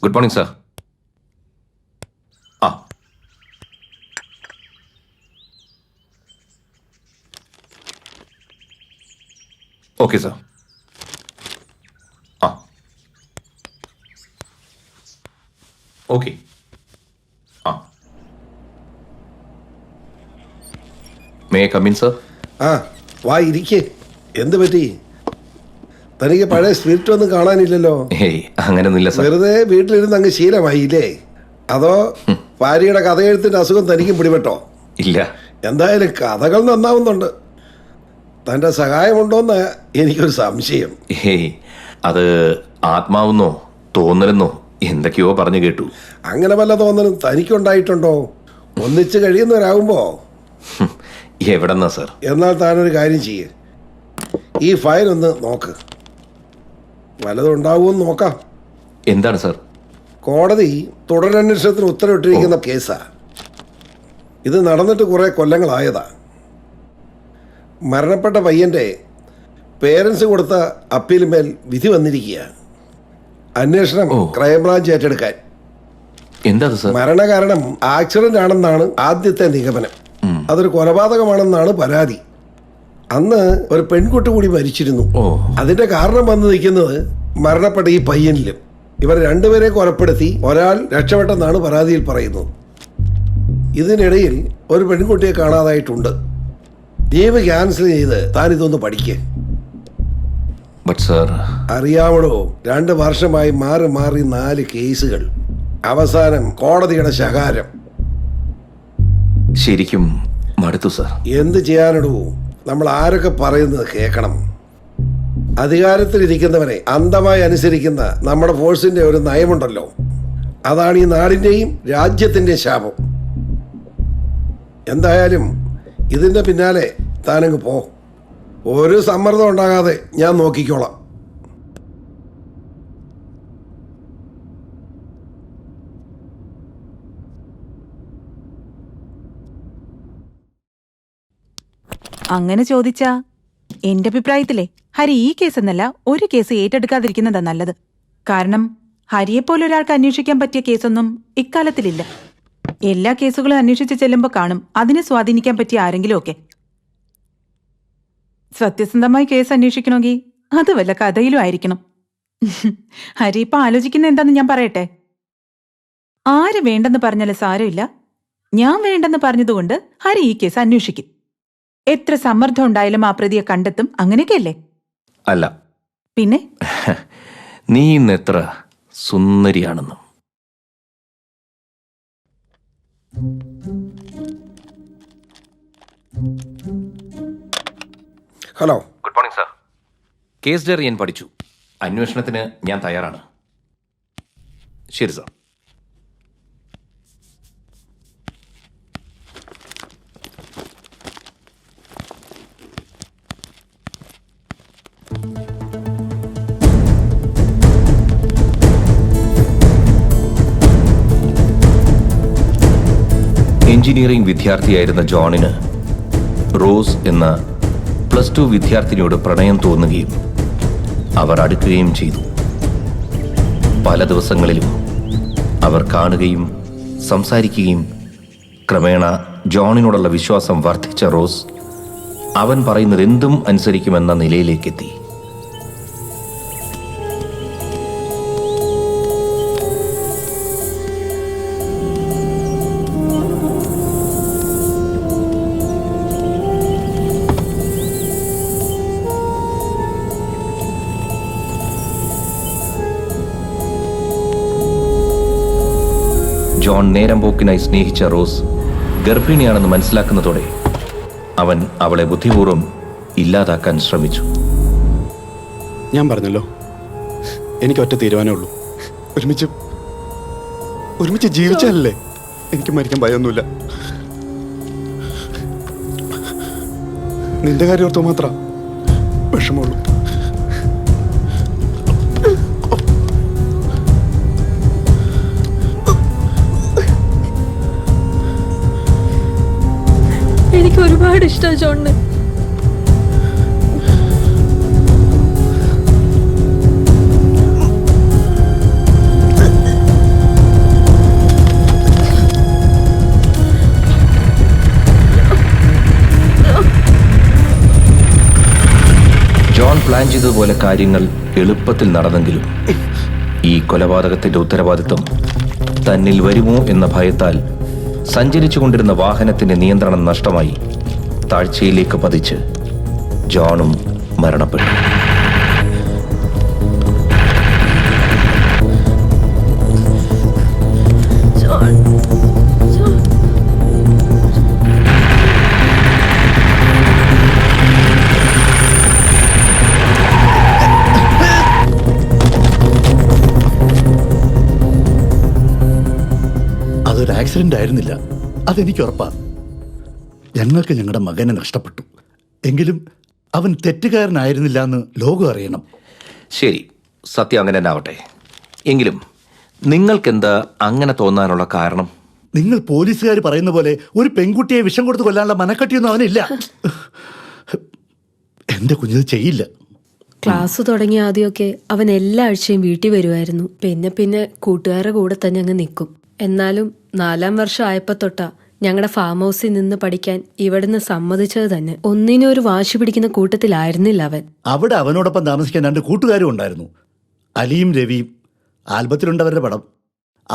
Good morning sir. ആ okay sir. ആ okay. ആ may I come in sir? ആ വാ ഇരിക്കേ. എന്ത് പറ്റി? തനിക്ക് പഴയ സ്പിരിറ്റ് ഒന്നും കാണാനില്ലല്ലോ. ഏയ് അങ്ങനെയൊന്നുമില്ല സാർ. വെറുതെ വീട്ടിലിരുന്ന് അങ്ങ് ശീലമായില്ലേ? അതോ ഭാര്യയുടെ കഥയെഴുത്തിന്റെ അസുഖം തനിക്കും പിടിപെട്ടോ? ഇല്ല. എന്തായാലും കഥകൾ നന്നാവുന്നുണ്ട്. തന്റെ സഹായമുണ്ടോന്ന് എനിക്കൊരു സംശയം. ഏയ് അത് ആത്മാവെന്നോ തോന്നലെന്നോ എന്തൊക്കെയോ പറഞ്ഞു കേട്ടു. അങ്ങനെ വല്ല തോന്നലും തനിക്കുണ്ടായിട്ടുണ്ടോ? ഒന്നിച്ച് കഴിയുന്നവരാകുമ്പോ എവിടെന്നാ സാർ? എന്നാൽ താനൊരു കാര്യം ചെയ്യേ, ഈ ഫയൽ ഒന്ന് നോക്ക്. വല്ലതും ഉണ്ടാവുമെന്ന് നോക്കാം. എന്താണ് സാർ? കോടതി തുടരന്വേഷണത്തിന് ഉത്തരവിട്ടിരിക്കുന്ന കേസാ. ഇത് നടന്നിട്ട് കുറെ കൊല്ലങ്ങളായതാ. മരണപ്പെട്ട പയ്യന്റെ പേരൻസ് കൊടുത്ത അപ്പീലിന്മേൽ വിധി വന്നിരിക്കുക. അന്വേഷണം ക്രൈംബ്രാഞ്ച് ഏറ്റെടുക്കാൻ. എന്താ സാർ? മരണകാരണം ആക്സിഡന്റ് ആണെന്നാണ് ആദ്യത്തെ നിഗമനം. അതൊരു കൊലപാതകമാണെന്നാണ് പരാതി. അന്ന് ഒരു പെൺകുട്ടി കൂടി മരിച്ചിരുന്നു. അതിന്റെ കാരണം വന്ന് നിൽക്കുന്നത് മരണപ്പെട്ട ഈ പയ്യനിലും. ഇവർ രണ്ടുപേരെ കൊലപ്പെടുത്തി ഒരാൾ രക്ഷപ്പെട്ടെന്നാണ് പരാതിയിൽ പറയുന്നത്. ഇതിനിടയിൽ ഒരു പെൺകുട്ടിയെ കാണാതായിട്ടുണ്ട്. ലീവ് ക്യാൻസൽ ചെയ്ത് താൻ ഇതൊന്ന് പഠിക്കേ. അറിയാമടോ, 2 വർഷമായി മാറി മാറി 4 കേസുകൾ. അവസാനം കോടതിയുടെ ശകാരം. ശരിക്കും മടുത്തു സാർ. എന്ത് ചെയ്യാനിടൂ? നമ്മൾ ആരൊക്കെ പറയുന്നത് കേൾക്കണം. അധികാരത്തിലിരിക്കുന്നവരെ അന്ധമായി അനുസരിക്കുന്ന നമ്മുടെ ഫോഴ്സിന്റെ ഒരു നയമുണ്ടല്ലോ, അതാണ് ഈ നാടിന്റെയും രാജ്യത്തിന്റെയും ശാപം. എന്തായാലും ഇതിന്റെ പിന്നാലെ താനങ്ങ് പോ. ഒരു സമ്മർദ്ദം ഉണ്ടാകാതെ ഞാൻ നോക്കിക്കോളാം. അങ്ങനെ ചോദിച്ചാ എന്റെ അഭിപ്രായത്തിലെ ഹരി ഈ കേസ് എന്നല്ല ഒരു കേസ് ഏറ്റെടുക്കാതിരിക്കുന്നതാ നല്ലത്. കാരണം ഹരിയെപ്പോലൊരാൾക്ക് അന്വേഷിക്കാൻ പറ്റിയ കേസൊന്നും ഇക്കാലത്തിലില്ല. എല്ലാ കേസുകളും അന്വേഷിച്ച് ചെല്ലുമ്പോൾ കാണും അതിനെ സ്വാധീനിക്കാൻ പറ്റിയ ആരെങ്കിലും ഒക്കെ. സത്യസന്ധമായി കേസ് അന്വേഷിക്കണമെങ്കിൽ അത് വല്ല കഥയിലും ആയിരിക്കണം. ഹരി ഇപ്പൊ ആലോചിക്കുന്ന എന്താന്ന് ഞാൻ പറയട്ടെ. ആര് വേണ്ടെന്ന് പറഞ്ഞാലും സാരമില്ല, ഞാൻ വേണ്ടെന്ന് പറഞ്ഞതുകൊണ്ട് ഹരി ഈ കേസ് അന്വേഷിക്കും. എത്ര സമ്മർദ്ദം ഉണ്ടായാലും ആ പ്രതിയെ കണ്ടെത്തും. അങ്ങനെയൊക്കെയല്ലേ? അല്ല പിന്നെ നീ ഇന്ന് എത്ര സുന്ദരിയാണെന്നും. Hello. Good morning sir. Case diary ഞാൻ പഠിച്ചു. അന്വേഷണത്തിന് ഞാൻ തയ്യാറാണ്. ശരി സാർ. എഞ്ചിനീയറിംഗ് വിദ്യാർത്ഥിയായിരുന്ന ജോണിന് റോസ് എന്ന +2 വിദ്യാർത്ഥിനിയോട് പ്രണയം തോന്നുകയും അവർ അടുക്കുകയും ചെയ്തു. പല ദിവസങ്ങളിലും അവർ കാണുകയും സംസാരിക്കുകയും ക്രമേണ ജോണിനോടുള്ള വിശ്വാസം വർദ്ധിച്ച റോസ് അവൻ പറയുന്നത് എന്തും അനുസരിക്കുമെന്ന നിലയിലേക്കെത്തി. ജോൺ നേരം പോക്കിനായി സ്നേഹിച്ച റോസ് ഗർഭിണിയാണെന്ന് മനസ്സിലാക്കുന്നതോടെ അവൻ അവളെ ബുദ്ധിപൂർവ്വം ഇല്ലാതാക്കാൻ ശ്രമിച്ചു. ഞാൻ പറഞ്ഞല്ലോ, എനിക്ക് ഒറ്റ തീരുമാനമേ ഉള്ളൂ. ഒരുമിച്ച് ജീവിച്ചാലല്ലേ എനിക്ക് മരിക്കാൻ ഭയമൊന്നുമില്ല. നിന്റെ കാര്യം ഓർത്തോ മാത്രം വിഷമമുള്ളൂ. എനിക്ക് ഒരുപാട് ഇഷ്ടമാണ് ജോണിനെ. പ്ലാൻ ചെയ്തതുപോലെ കാര്യങ്ങൾ എളുപ്പത്തിൽ നടന്നെങ്കിലും ഈ കൊലപാതകത്തിന്റെ ഉത്തരവാദിത്വം തന്നിൽ വരുമോ എന്ന ഭയത്താൽ സഞ്ചരിച്ചുകൊണ്ടിരുന്ന വാഹനത്തിന്റെ നിയന്ത്രണം നഷ്ടമായി താഴ്ചയിലേക്ക് പതിച്ച് ജോണും മരണപ്പെട്ടു. അതൊരു ആക്സിഡന്റ് ആയിരുന്നില്ല, അതെനിക്ക് ഉറപ്പാണ്. ഞങ്ങൾക്ക് ഞങ്ങളുടെ മകനെ നഷ്ടപ്പെട്ടു. എങ്കിലും അവൻ തെറ്റുകാരനായിരുന്നില്ല എന്ന് ലോകം അറിയണം. ശരി, സത്യം അങ്ങനെ തന്നെ ആവട്ടെ. എങ്കിലും നിങ്ങൾക്കെന്താ അങ്ങനെ തോന്നാനുള്ള കാരണം? നിങ്ങൾ പോലീസുകാർ പറയുന്ന പോലെ ഒരു പെൺകുട്ടിയെ വിഷം കൊടുത്ത് കൊല്ലാനുള്ള മനക്കട്ടിയൊന്നും അവനില്ല. എന്റെ കുഞ്ഞത് ചെയ്യില്ല. ക്ലാസ് തുടങ്ങിയ ആദ്യമൊക്കെ അവൻ എല്ലാ ആഴ്ചയും വീട്ടിൽ വരുമായിരുന്നു. പിന്നെ കൂട്ടുകാരുടെ കൂടെ തന്നെ അങ്ങ് നിൽക്കും. എന്നാലും 4-ാം വർഷം ആയപ്പോ തൊട്ടാ ഞങ്ങളുടെ ഫാം ഹൗസിൽ നിന്ന് പഠിക്കാൻ ഇവിടുന്ന് സമ്മതിച്ചത് തന്നെ. ഒന്നിനും ഒരു വാശി പിടിക്കുന്ന കൂട്ടത്തിലായിരുന്നില്ല അവൻ. അവിടെ അവനോടൊപ്പം താമസിക്കാൻ 2 കൂട്ടുകാരും ഉണ്ടായിരുന്നു, അലിയും രവിയും. ആൽബത്തിലുണ്ട് അവരുടെ പടം.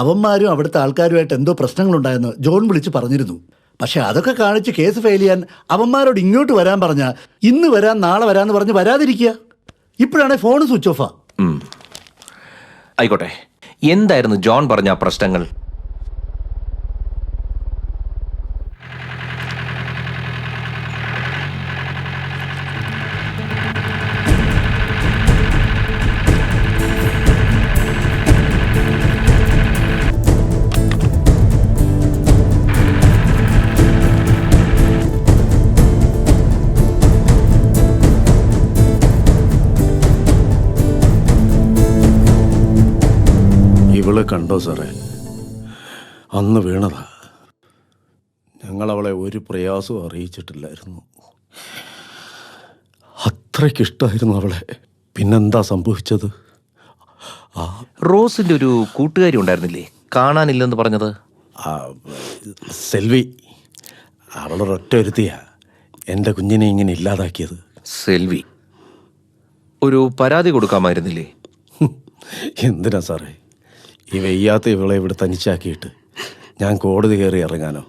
അവന്മാരും അവിടുത്തെ ആൾക്കാരുമായിട്ട് എന്തോ പ്രശ്നങ്ങളുണ്ടായെന്ന് ജോൺ വിളിച്ച് പറഞ്ഞിരുന്നു. പക്ഷെ അതൊക്കെ കാണിച്ച് കേസ് ഫയൽ ചെയ്യാൻ അവന്മാരോട് ഇങ്ങോട്ട് വരാൻ പറഞ്ഞാൽ ഇന്ന് വരാം നാളെ വരാമെന്ന് പറഞ്ഞ് വരാതിരിക്കുക. ഇപ്പോഴാണെ ഫോൺ സ്വിച്ച് ഓഫാ. ആയിക്കോട്ടെ, എന്തായിരുന്നു ജോൺ പറഞ്ഞ ആ പ്രശ്നങ്ങൾ? ഇവളെ കണ്ടോ സാറേ? അന്ന് വീണതാ. ഞങ്ങളവളെ ഒരു പ്രയാസവും അറിയിച്ചിട്ടില്ലായിരുന്നു. അത്രയ്ക്കിഷ്ടമായിരുന്നു അവളെ. പിന്നെന്താ സംഭവിച്ചത്? റോസിന്റെ ഒരു കൂട്ടുകാരി ഉണ്ടായിരുന്നില്ലേ, കാണാനില്ലെന്ന് പറഞ്ഞത്? സെൽവി. അവളൊരൊറ്റ ഒരുത്തിയാ എൻ്റെ കുഞ്ഞിനെ ഇങ്ങനെ ഇല്ലാതാക്കിയത്. സെൽവി? ഒരു പരാതി കൊടുക്കാമായിരുന്നില്ലേ? എന്തിനാ സാറേ ഈ വയ്യാത്ത ഇവളെ ഇവിടെ തനിച്ചാക്കിയിട്ട് ഞാൻ കോടതി കയറി ഇറങ്ങാനോ?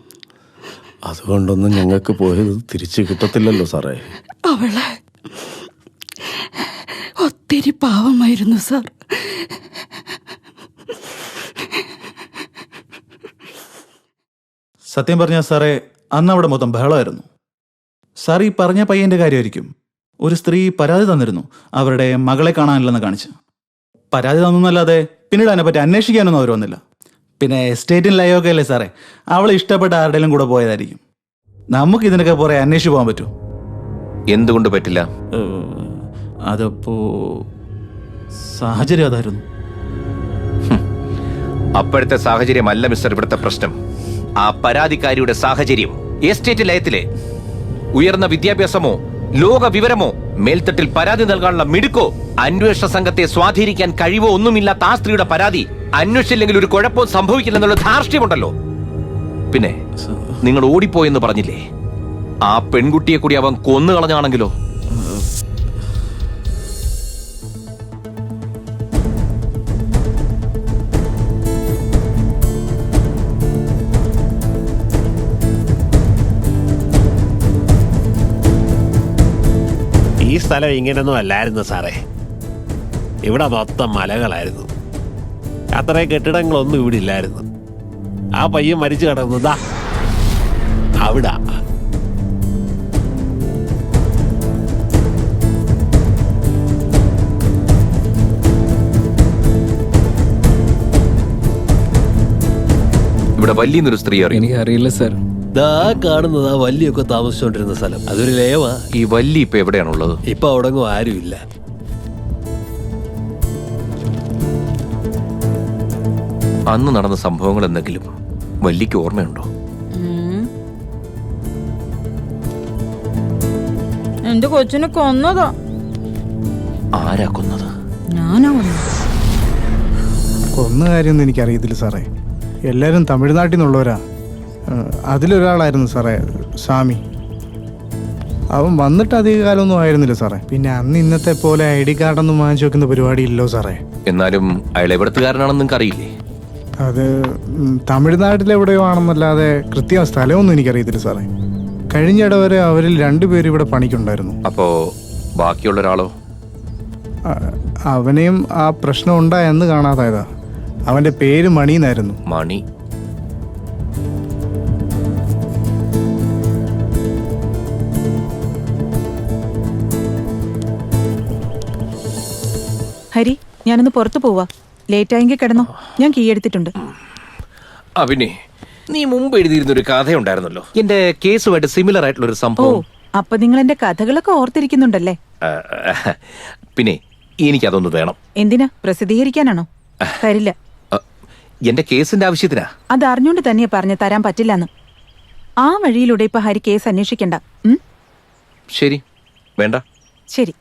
അതുകൊണ്ടൊന്നും ഞങ്ങൾക്ക് പോയത് തിരിച്ചു കിട്ടത്തില്ലല്ലോ സാറേ. അവളെ ഒത്തിരി പാവമായിരുന്നു സാർ. സത്യം പറഞ്ഞാൽ സാറേ, അന്ന് അവിടെ മൊത്തം ബഹളമായിരുന്നു. സാർ ഈ പറഞ്ഞ പയ്യന്റെ കാര്യമായിരിക്കും. ഒരു സ്ത്രീ പരാതി തന്നിരുന്നു, അവരുടെ മകളെ കാണാനില്ലെന്ന് കാണിച്ച്. പരാതി തന്നല്ലാതെ പിന്നീട് അതിനെപ്പറ്റി അന്വേഷിക്കാനൊന്നും അവർ വന്നില്ല. പിന്നെ എസ്റ്റേറ്റിൻ ലൈവൊക്കെ അല്ലേ സാറേ, അവളെ ഇഷ്ടപ്പെട്ട ആരുടെയും കൂടെ പോയതായിരിക്കും. നമുക്ക് ഇതിനൊക്കെ പുറകെ അന്വേഷിച്ച് പോകാൻ പറ്റുമോ? എന്തുകൊണ്ട് പറ്റില്ല? അതപ്പോ സാഹചര്യം അതായിരുന്നു. അപ്പോഴത്തെ സാഹചര്യമല്ല മിസ്റ്റർ ഇവിടുത്തെ പ്രശ്നം. ആ പരാതിക്കാരിയുടെ സാഹചര്യം. എസ്റ്റേറ്റ് ലയത്തിലെ ഉയർന്ന വിദ്യാഭ്യാസമോ ലോക വിവരമോ മേൽത്തട്ടിൽ പരാതി നൽകാനുള്ള മിടുക്കോ അന്വേഷണ സംഘത്തെ സ്വാധീനിക്കാൻ കഴിവോ ഒന്നുമില്ലാത്ത ആ സ്ത്രീയുടെ പരാതി അന്വേഷിച്ചില്ലെങ്കിൽ ഒരു കുഴപ്പവും സംഭവിക്കില്ലെന്നുള്ള ധാർഷ്ട്യമുണ്ടല്ലോ. പിന്നെ നിങ്ങൾ ഓടിപ്പോയെന്ന് പറഞ്ഞില്ലേ, ആ പെൺകുട്ടിയെ കൂടി അവൻ കൊന്നു കളഞ്ഞാണെങ്കിലോ? ഈ സ്ഥലം ഇങ്ങനൊന്നും അല്ലായിരുന്നു സാറേ. ഇവിടെ മൊത്തം മലകളായിരുന്നു. അത്രയും കെട്ടിടങ്ങളൊന്നും ഇവിടെ ഇല്ലായിരുന്നു. ആ പയ്യൻ മരിച്ചു കിടന്നതാ അവിടെ. ഇവിടെ വല്യൊരു സ്ത്രീ അറിയാം? എനിക്ക് അറിയില്ല സാർ. കാണുന്നതാ വല്യൊക്കെ താമസിച്ചോണ്ടിരുന്ന സ്ഥലം. അതൊരു ലയവാ. ഈ വല്ലി ഇപ്പൊ എവിടെയാണുള്ളത്? ഇപ്പൊ അവിടെങ്ങും ആരുമില്ല. അന്ന് നടന്ന സംഭവങ്ങൾ എന്തെങ്കിലും വല്ലിക്ക് ഓർമ്മയുണ്ടോ? എന്റെ കൊച്ചിനെ കൊന്നതാ. ആരാ കൊന്നത്? ഞാനാ കൊന്നത്. കൊന്ന കാര്യമൊന്നും എനിക്കറിയത്തില്ല സാറേ. എല്ലാവരും തമിഴ്നാട്ടിൽ നിന്നുള്ളവരാ. അതിലൊരാളായിരുന്നു സാറേ സ്വാമി. അവൻ വന്നിട്ട് അധിക കാലമൊന്നും ആയിരുന്നില്ല സാറേ. പിന്നെ അന്ന് ഇന്നത്തെ പോലെ ID കാർഡൊന്നും വാങ്ങിച്ചു വെക്കുന്ന പരിപാടി ഇല്ലോ സാറേ. എന്നാലും അയാൾ എവിടത്തുകാരനാണെന്ന് നിങ്ങൾക്ക് അറിയില്ലേ? അത് തമിഴ്നാട്ടിലെവിടെയോ ആണെന്നല്ലാതെ കൃത്യ സ്ഥലമൊന്നും എനിക്കറിയത്തില്ല സാറേ. കഴിഞ്ഞിട വരെ അവരിൽ 2 പേര് ഇവിടെ പണിക്കുണ്ടായിരുന്നു. അപ്പോ ബാക്കിയുള്ള ഒരാളോ? അവനെയും ആ പ്രശ്നം ഉണ്ടായെന്ന് കാണാതായതാ. അവന്റെ പേര് മണി എന്നായിരുന്നു. മണി? ഹരി, ഞാനൊന്ന് പുറത്തു പോവാ. ലേറ്റായെങ്കിൽ കിടന്നോ, ഞാൻ കീ എടുത്തിട്ടുണ്ട്. പിന്നെ നീ മുമ്പ് എഴുതിയിരുന്ന ഒരു കഥയുണ്ടായിരുന്നല്ലോ, എന്റെ കേസുമായിട്ട് സിമിലർ ആയിട്ടുള്ള ഒരു ഓ, സംഭവം. അപ്പൊ നിങ്ങൾ എന്റെ കഥകളൊക്കെ ഓർത്തിരിക്കുന്നുണ്ടല്ലേ? പിന്നെ എനിക്കതൊന്ന് വേണം. എന്തിനാ, പ്രസിദ്ധീകരിക്കാനാണോ? തരില്ല. എന്റെ കേസിന്റെ ആവശ്യത്തിനാ. അത് അറിഞ്ഞുകൊണ്ട് തന്നെയാ പറഞ്ഞ് തരാൻ പറ്റില്ലെന്ന്. ആ വഴിയിലൂടെ ഇപ്പൊ ഹരി കേസ് അന്വേഷിക്കണ്ട. ശരി, വേണ്ട. ശരി.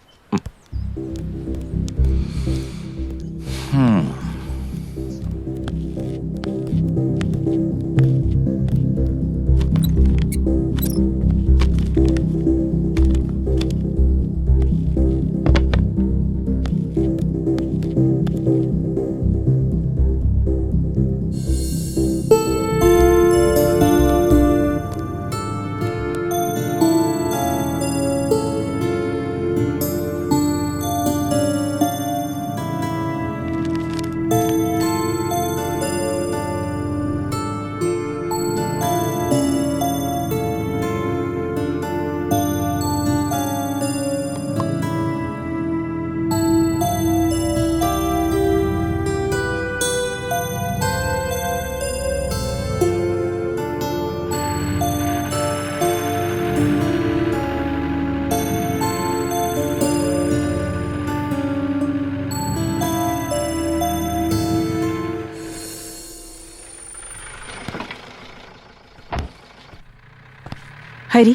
ഹരി,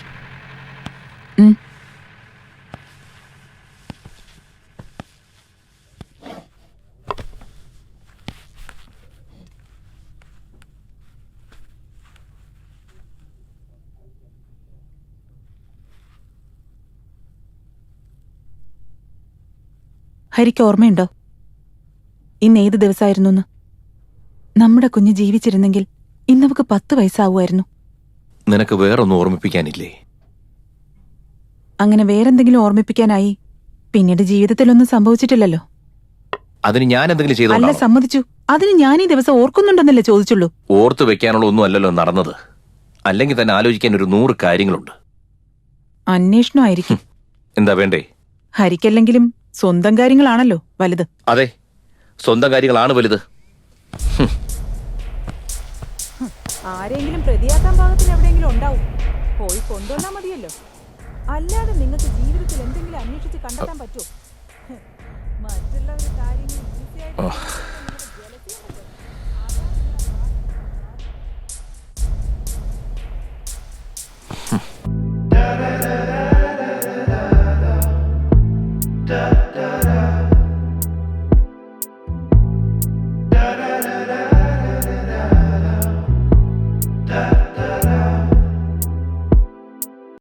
ഹരിക്ക് ഓർമ്മയുണ്ടോ ഇന്ന് ഏത് ദിവസമായിരുന്നു? നമ്മുടെ കുഞ്ഞ് ജീവിച്ചിരുന്നെങ്കിൽ ഇന്നവക്ക് 10 വയസ്സാവുമായിരുന്നു. നിനക്ക് വേറൊന്നും ഓർമ്മിപ്പിക്കാനില്ലേ? അങ്ങനെ വേറെന്തെങ്കിലും ഓർമ്മിപ്പിക്കാനായി പിന്നീട് ജീവിതത്തിലൊന്നും സംഭവിച്ചിട്ടില്ലല്ലോ. അതിന് ഞാൻ എന്തെങ്കിലും ചെയ്തോ? അല്ല, സമ്മതിച്ചു. അതിന് ഞാൻ ഈ ദിവസം ഓർക്കുന്നുണ്ടെന്നല്ലേ ചോദിച്ചുള്ളൂ. ഓർത്തു വെക്കാനുള്ള ഒന്നും അല്ലല്ലോ നടന്നത്. അല്ലെങ്കിൽ തന്നെ ആലോചിക്കാൻ ഒരു 100 കാര്യങ്ങളുണ്ട്. അന്വേഷണമായിരിക്കും. എന്താ വേണ്ടേ? ഹരിക്കല്ലെങ്കിലും സ്വന്തം കാര്യങ്ങളാണല്ലോ വലുത്. അതെ, സ്വന്തം കാര്യങ്ങളാണ് വലുത്. ആരെങ്കിലും പ്രതിയാക്കാൻ പാകത്തിന് എവിടെയെങ്കിലും ഉണ്ടാവും. പോയി കൊണ്ടുവന്നാ മതിയല്ലോ. അല്ലാതെ നിങ്ങൾക്ക് ജീവിതത്തിൽ എന്തെങ്കിലും അന്വേഷിച്ച് കണ്ടെത്താൻ പറ്റുമോ? മറ്റുള്ളവരുടെ കാര്യങ്ങൾ